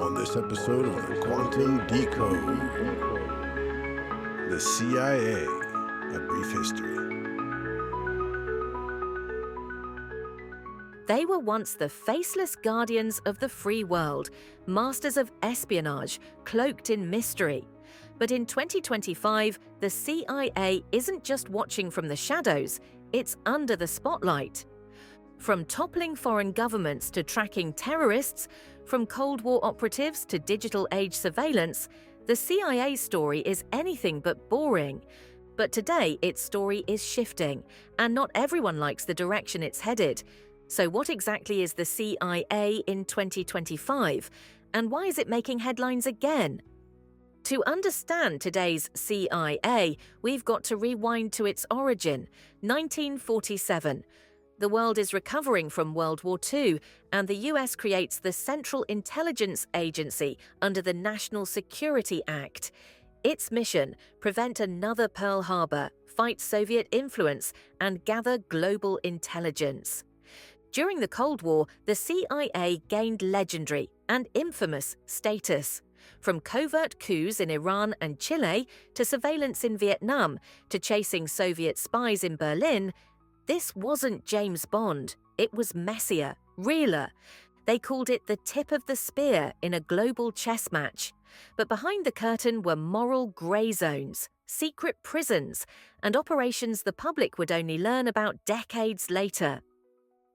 On this episode of the Quantum Decode, the CIA, a brief history. They were once the faceless guardians of the free world, masters of espionage, cloaked in mystery. But in 2025, the CIA isn't just watching from the shadows, it's under the spotlight. From toppling foreign governments to tracking terrorists, from Cold War operatives to digital age surveillance, the CIA's story is anything but boring. But today, its story is shifting, and not everyone likes the direction it's headed. So what exactly is the CIA in 2025, and why is it making headlines again? To understand today's CIA, we've got to rewind to its origin, 1947. The world is recovering from World War II, and the US creates the Central Intelligence Agency under the National Security Act. Its mission: prevent another Pearl Harbor, fight Soviet influence, and gather global intelligence. During the Cold War, the CIA gained legendary and infamous status. From covert coups in Iran and Chile to surveillance in Vietnam to chasing Soviet spies in Berlin, this wasn't James Bond. It was messier, realer. They called it the tip of the spear in a global chess match. But behind the curtain were moral grey zones, secret prisons, and operations the public would only learn about decades later.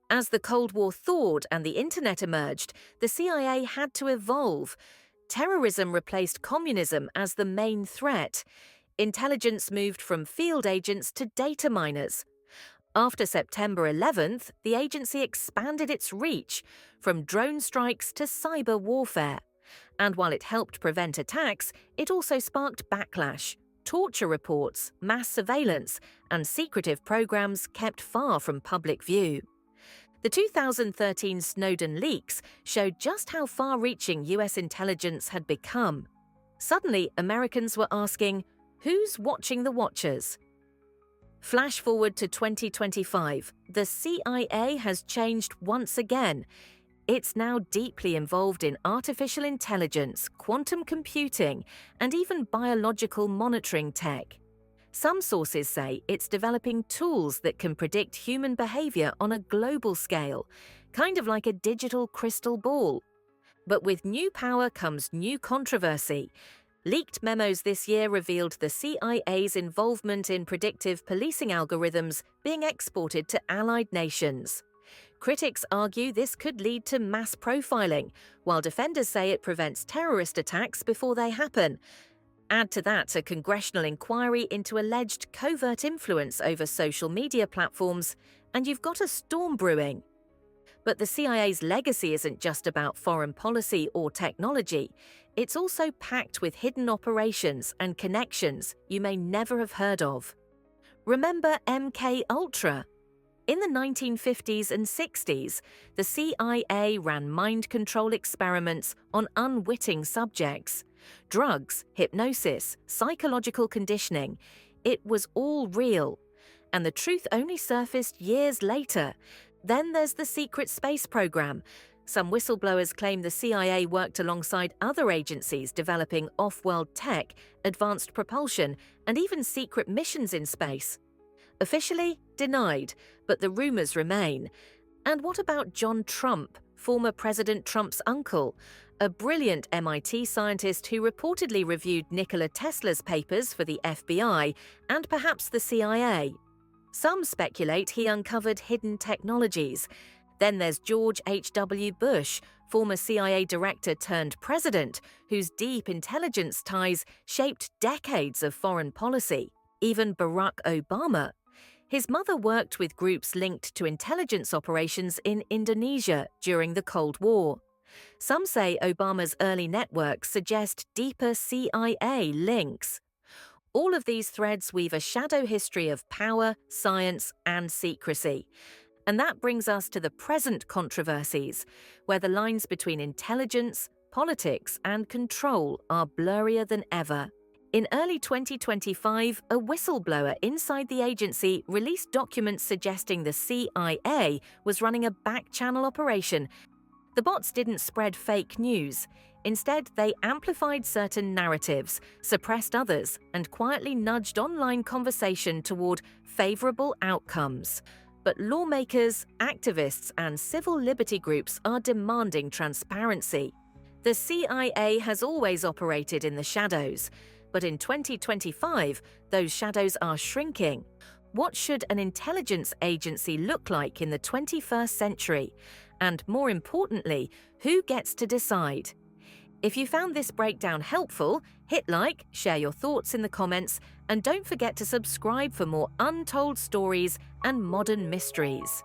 As the Cold War thawed and the internet emerged, the CIA had to evolve. Terrorism replaced communism as the main threat. Intelligence moved from field agents to data miners. After September 11th, the agency expanded its reach, from drone strikes to cyber warfare. And while it helped prevent attacks, it also sparked backlash. Torture reports, mass surveillance, and secretive programs kept far from public view. The 2013 Snowden leaks showed just how far-reaching US intelligence had become. Suddenly, Americans were asking, who's watching the watchers? Flash forward to 2025, the CIA has changed once again. It's now deeply involved in artificial intelligence, quantum computing, and even biological monitoring tech. Some sources say it's developing tools that can predict human behavior on a global scale, kind of like a digital crystal ball. But with new power comes new controversy. Leaked memos this year revealed the CIA's involvement in predictive policing algorithms being exported to allied nations. Critics argue this could lead to mass profiling, while defenders say it prevents terrorist attacks before they happen. Add to that a congressional inquiry into alleged covert influence over social media platforms, and you've got a storm brewing. But the CIA's legacy isn't just about foreign policy or technology. It's also packed with hidden operations and connections you may never have heard of. Remember MK-Ultra? In the 1950s and 60s, the CIA ran mind control experiments on unwitting subjects. Drugs, hypnosis, psychological conditioning. It was all real. And the truth only surfaced years later. Then there's the secret space program. Some whistleblowers claim the CIA worked alongside other agencies developing off-world tech, advanced propulsion, and even secret missions in space. Officially denied, but the rumors remain. And what about John Trump, former President Trump's uncle, a brilliant MIT scientist who reportedly reviewed Nikola Tesla's papers for the FBI and perhaps the CIA? Some speculate he uncovered hidden technologies. Then there's George H.W. Bush, former CIA director turned president, whose deep intelligence ties shaped decades of foreign policy. Even Barack Obama. His mother worked with groups linked to intelligence operations in Indonesia during the Cold War. Some say Obama's early networks suggest deeper CIA links. All of these threads weave a shadow history of power, science, and secrecy. And that brings us to the present controversies, where the lines between intelligence, politics, and control are blurrier than ever. In early 2025, a whistleblower inside the agency released documents suggesting the CIA was running a back-channel operation The bots didn't spread fake news. Instead, they amplified certain narratives, suppressed others, and quietly nudged online conversation toward favorable outcomes. But lawmakers, activists, and civil liberty groups are demanding transparency. The CIA has always operated in the shadows, but in 2025, those shadows are shrinking. What should an intelligence agency look like in the 21st century? And more importantly, who gets to decide? If you found this breakdown helpful, hit like, share your thoughts in the comments, and don't forget to subscribe for more untold stories and modern mysteries.